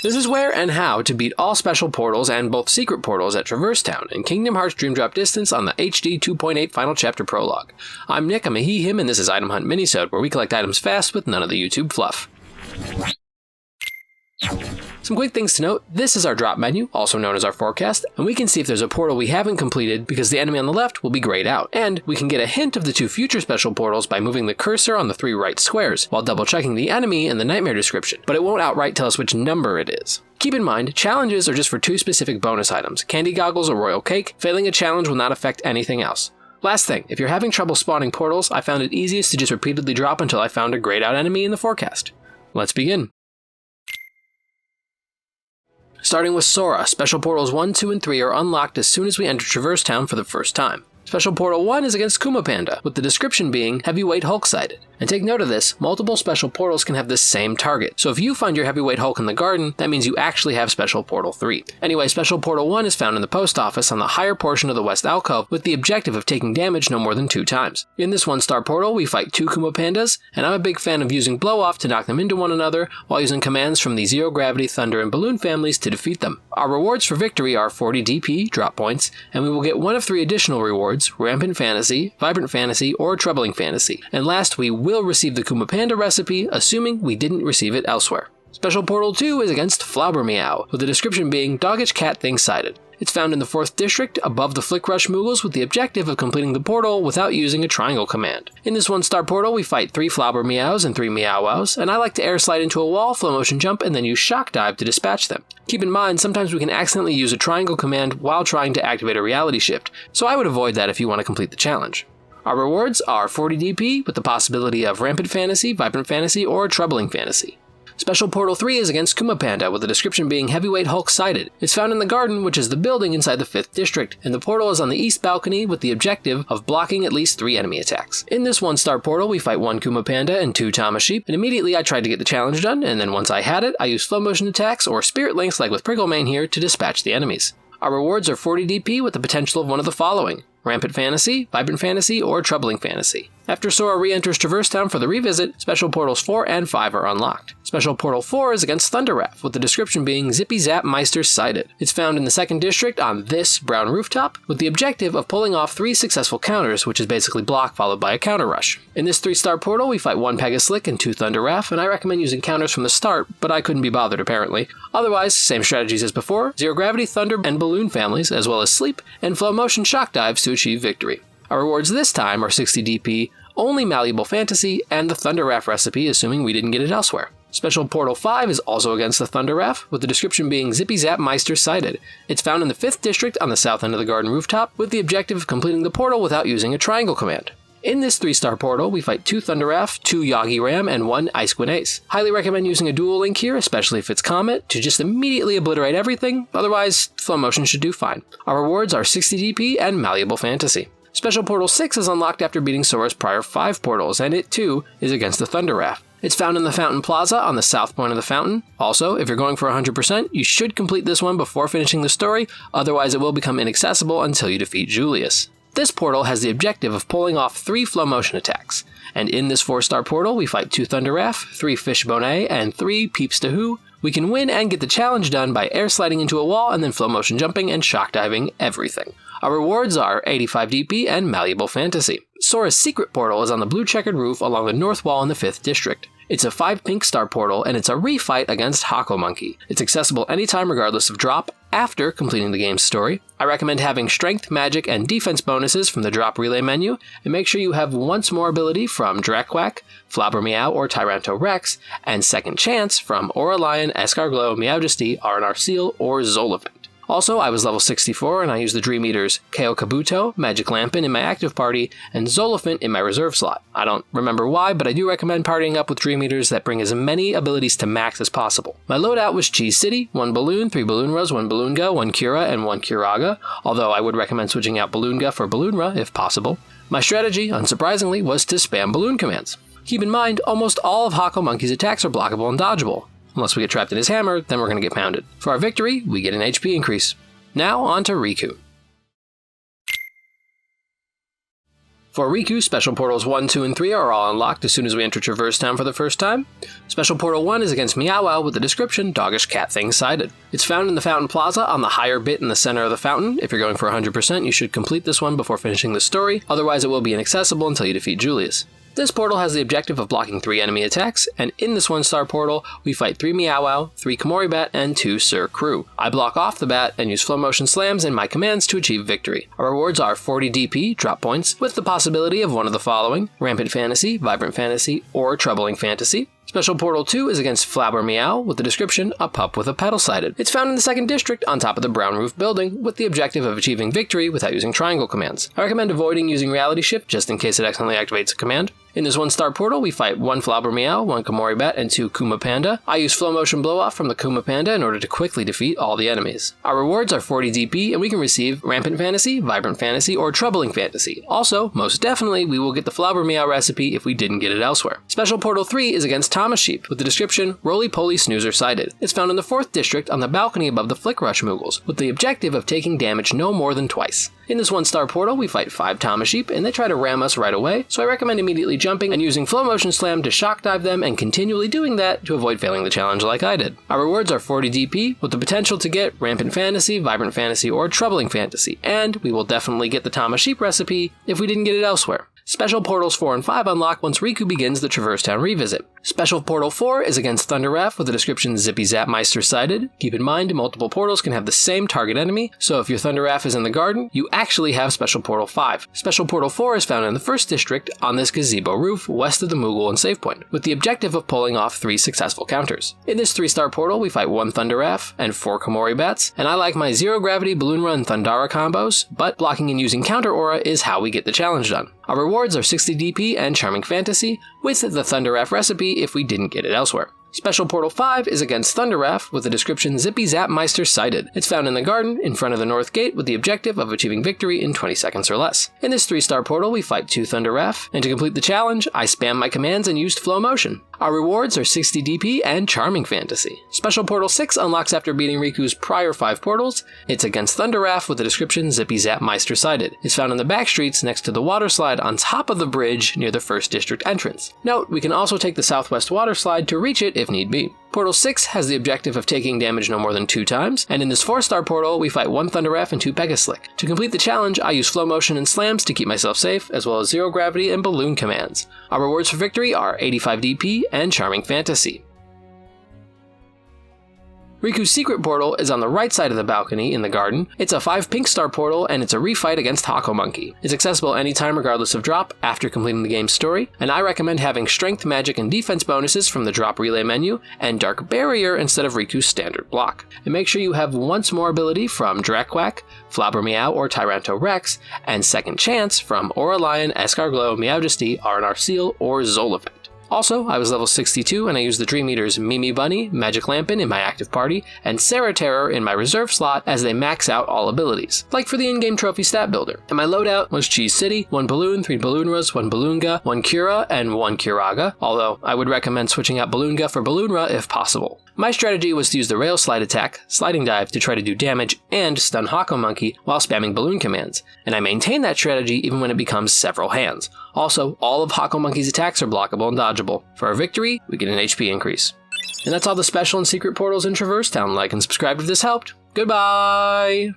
This is where and how to beat all special portals and both secret portals at Traverse Town in Kingdom Hearts Dream Drop Distance on the HD 2.8 Final Chapter Prologue. I'm Nick, I'm a he, him, and this is Item Hunt Minisode, where we collect items fast with none of the YouTube fluff. Some quick things to note, this is our drop menu, also known as our forecast, and we can see if there's a portal we haven't completed because the enemy on the left will be grayed out. And we can get a hint of the 2 future special portals by moving the cursor on the 3 right squares, while double checking the enemy in the nightmare description, but it won't outright tell us which number it is. Keep in mind, challenges are just for 2 specific bonus items, candy goggles or royal cake. Failing a challenge will not affect anything else. Last thing, if you're having trouble spawning portals, I found it easiest to just repeatedly drop until I found a grayed out enemy in the forecast. Let's begin. Starting with Sora, Special Portals 1, 2, and 3 are unlocked as soon as we enter Traverse Town for the first time. Special Portal 1 is against Kuma Panda, with the description being Heavyweight Hulk sighted. And take note of this, multiple special portals can have the same target, so if you find your Heavyweight Hulk in the garden, that means you actually have Special Portal 3. Anyway, Special Portal 1 is found in the post office on the higher portion of the west alcove, with the objective of taking damage no more than 2 times. In this 1-star portal, we fight 2 Kuma Pandas, and I'm a big fan of using Blow Off to knock them into one another, while using commands from the Zero Gravity, Thunder, and Balloon families to defeat them. Our rewards for victory are 40 DP, drop points, and we will get one of 3 additional rewards, Rampant Fantasy, Vibrant Fantasy, or Troubling Fantasy. And last, we will receive the Kuma Panda recipe, assuming we didn't receive it elsewhere. Special Portal 2 is against Flauber Meow, with the description being Doggish Cat Thing sighted. It's found in the 4th district, above the Flick Rush Moogles, with the objective of completing the portal without using a triangle command. In this 1-star portal, we fight 3 Flauber Meows and 3 Meow Wows, and I like to air slide into a wall, flow motion jump, and then use Shock Dive to dispatch them. Keep in mind, sometimes we can accidentally use a triangle command while trying to activate a reality shift, so I would avoid that if you want to complete the challenge. Our rewards are 40 DP, with the possibility of Rampant Fantasy, Vibrant Fantasy, or Troubling Fantasy. Special Portal 3 is against Kuma Panda, with the description being Heavyweight Hulk sighted. It's found in the garden, which is the building inside the 5th district, and the portal is on the east balcony with the objective of blocking at least 3 enemy attacks. In this 1-star portal, we fight 1 Kuma Panda and 2 Tamasheep, and immediately I tried to get the challenge done, and then once I had it, I used flow motion attacks or spirit links like with Pricklemane here to dispatch the enemies. Our rewards are 40 DP with the potential of one of the following: Rampant Fantasy, Vibrant Fantasy, or Troubling Fantasy. After Sora re-enters Traverse Town for the revisit, Special Portals 4 and 5 are unlocked. Special Portal 4 is against Thunderwrath, with the description being Zippy Zap Meister sighted. It's found in the 2nd district on this brown rooftop, with the objective of pulling off 3 successful counters, which is basically block followed by a counter rush. In this 3-star portal, we fight 1 Pegaslick and 2 Thunderwrath, and I recommend using counters from the start, but I couldn't be bothered apparently. Otherwise, same strategies as before, Zero Gravity, Thunder, and Balloon families, as well as Sleep, and Flow Motion Shock Dives to achieve victory. Our rewards this time are 60 DP, only Malleable Fantasy, and the Thunderwrath recipe, assuming we didn't get it elsewhere. Special Portal 5 is also against the Thunderwrath, with the description being Zippy Zap Meister sighted. It's found in the 5th district on the south end of the garden rooftop, with the objective of completing the portal without using a triangle command. In this 3-star portal, we fight 2 Thunderwrath, 2 Yagi Ram, and 1 Ice Queen Ace. Highly recommend using a dual link here, especially if it's Comet, to just immediately obliterate everything, otherwise flow motion should do fine. Our rewards are 60 DP and Malleable Fantasy. Special Portal 6 is unlocked after beating Sora's prior 5 portals, and it too is against the Thunderwrath. It's found in the Fountain Plaza on the south point of the fountain. Also, if you're going for 100%, you should complete this one before finishing the story, otherwise it will become inaccessible until you defeat Julius. This portal has the objective of pulling off 3 flow motion attacks, and in this 4-star portal we fight 2 Thunderwrath, 3 Fishbone A, and 3 Peeps to Who. We can win and get the challenge done by air sliding into a wall and then flow motion jumping and shock diving everything. Our rewards are 85 DP and Malleable Fantasy. Sora's secret portal is on the blue checkered roof along the north wall in the 5th district. It's a 5 pink star portal, and it's a refight against Hako Monkey. It's accessible anytime regardless of drop, after completing the game's story. I recommend having strength, magic, and defense bonuses from the drop relay menu, and make sure you have once more ability from Drakquak, Flauber Meow, or Tyranto Rex, and second chance from Aura Lion, Escarglow, Meowjesty, R&R Seal, or Zolivant. Also, I was level 64 and I used the Dream Eaters Kao Kabuto, Magic Lampin in my active party, and Zolifant in my reserve slot. I don't remember why, but I do recommend partying up with Dream Eaters that bring as many abilities to max as possible. My loadout was Cheese City, 1 Balloon, 3 Balloonras, 1 Balloonga, 1 Cura, and 1 Curaga, although I would recommend switching out Balloonga for Balloonra if possible. My strategy, unsurprisingly, was to spam balloon commands. Keep in mind, almost all of Hako Monkey's attacks are blockable and dodgeable. Unless we get trapped in his hammer, then we're going to get pounded. For our victory, we get an HP increase. Now on to Riku. For Riku, Special Portals 1, 2, and 3 are all unlocked as soon as we enter Traverse Town for the first time. Special Portal 1 is against Meow Wow with the description, Doggish Cat Thing Sighted. It's found in the Fountain Plaza on the higher bit in the center of the fountain. If you're going for 100%, you should complete this one before finishing the story, otherwise it will be inaccessible until you defeat Julius. This portal has the objective of blocking 3 enemy attacks, and in this 1-star portal, we fight 3 Meow Wow, 3 Komori Bat, and 2 Sir Crew. I block off the bat and use flow motion slams in my commands to achieve victory. Our rewards are 40 DP, drop points, with the possibility of one of the following: Rampant Fantasy, Vibrant Fantasy, or Troubling Fantasy. Special Portal 2 is against Flabber Meow with the description, a pup with a pedal sighted. It's found in the 2nd district on top of the brown roof building with the objective of achieving victory without using triangle commands. I recommend avoiding using Reality Shift just in case it accidentally activates a command. In this 1-star portal, we fight 1 Flabber Meow, 1 Komori Bat, and 2 Kuma Panda. I use Flow Motion Blow Off from the Kuma Panda in order to quickly defeat all the enemies. Our rewards are 40 DP, and we can receive Rampant Fantasy, Vibrant Fantasy, or Troubling Fantasy. Also, most definitely, we will get the Flabber Meow recipe if we didn't get it elsewhere. Special Portal 3 is against Thomas Sheep, with the description, Roly Poly Snoozer Sighted. It's found in the 4th district on the balcony above the Flick Rush Moogles, with the objective of taking damage no more than twice. In this 1-star portal, we fight 5 Thomas Sheep, and they try to ram us right away, so I recommend immediately jumping and using Flow Motion Slam to shock dive them and continually doing that to avoid failing the challenge like I did. Our rewards are 40 DP, with the potential to get Rampant Fantasy, Vibrant Fantasy, or Troubling Fantasy, and we will definitely get the Thomas Sheep recipe if we didn't get it elsewhere. Special Portals 4 and 5 unlock once Riku begins the Traverse Town revisit. Special Portal 4 is against Thunderwrath with the description Zippy Zap Meister Sighted. Keep in mind, multiple portals can have the same target enemy, so if your Thunderwrath is in the garden, you actually have Special Portal 5. Special Portal 4 is found in the 1st district on this gazebo roof west of the Moogle and save point, with the objective of pulling off 3 successful counters. In this 3-star portal, we fight 1 Thunderwrath and 4 Komori Bats, and I like my Zero Gravity, Balloonra, and Thundara combos, but blocking and using Counter Aura is how we get the challenge done. Our rewards are 60 DP and Charming Fantasy, with the Thunderwrath recipe if we didn't get it elsewhere. Special Portal 5 is against Thunderwrath with the description Zippy Zap Meister Sighted. It's found in the garden in front of the North Gate with the objective of achieving victory in 20 seconds or less. In this 3-star portal, we fight 2 Thunderwrath, and to complete the challenge, I spam my commands and used Flow Motion. Our rewards are 60 DP and Charming Fantasy. Special Portal 6 unlocks after beating Riku's prior 5 portals. It's against Thunderwrath with the description Zippy Zap Meister Sighted. It's found in the back streets next to the water slide on top of the bridge near the 1st district entrance. Note, we can also take the southwest water slide to reach it if need be. Portal 6 has the objective of taking damage no more than 2 times, and in this 4-star portal, we fight 1 Thunderwrath and 2 Pegaslick. To complete the challenge, I use Flow Motion and Slams to keep myself safe, as well as Zero Gravity and Balloon commands. Our rewards for victory are 85 DP and Charming Fantasy. Riku's secret portal is on the right side of the balcony in the garden. It's a 5 pink star portal, and it's a refight against Hako Monkey. It's accessible anytime regardless of drop after completing the game's story, and I recommend having strength, magic, and defense bonuses from the drop relay menu, and Dark Barrier instead of Riku's standard block. And make sure you have once more ability from Drakquak, Flabber Meow, or Tyranto Rex, and Second Chance from Aura Lion, Escarglow, Meowjesty, RNR Seal, or Zolifant. Also, I was level 62 and I used the Dream Eaters Mimi Bunny, Magic Lampin in my active party, and Sarah Terror in my reserve slot as they max out all abilities, like for the in-game trophy stat builder. And my loadout was Cheese City, 1 Balloon, 3 Balloonras, 1 Balloonga, 1 Cura, and 1 Curaga, although I would recommend switching out Balloonga for Balloonra if possible. My strategy was to use the Rail Slide attack, Sliding Dive to try to do damage and stun Hako Monkey while spamming balloon commands, and I maintain that strategy even when it becomes several hands. Also, all of Hako Monkey's attacks are blockable and dodgeable. For our victory, we get an HP increase. And that's all the special and secret portals in Traverse Town. Like and subscribe if this helped. Goodbye!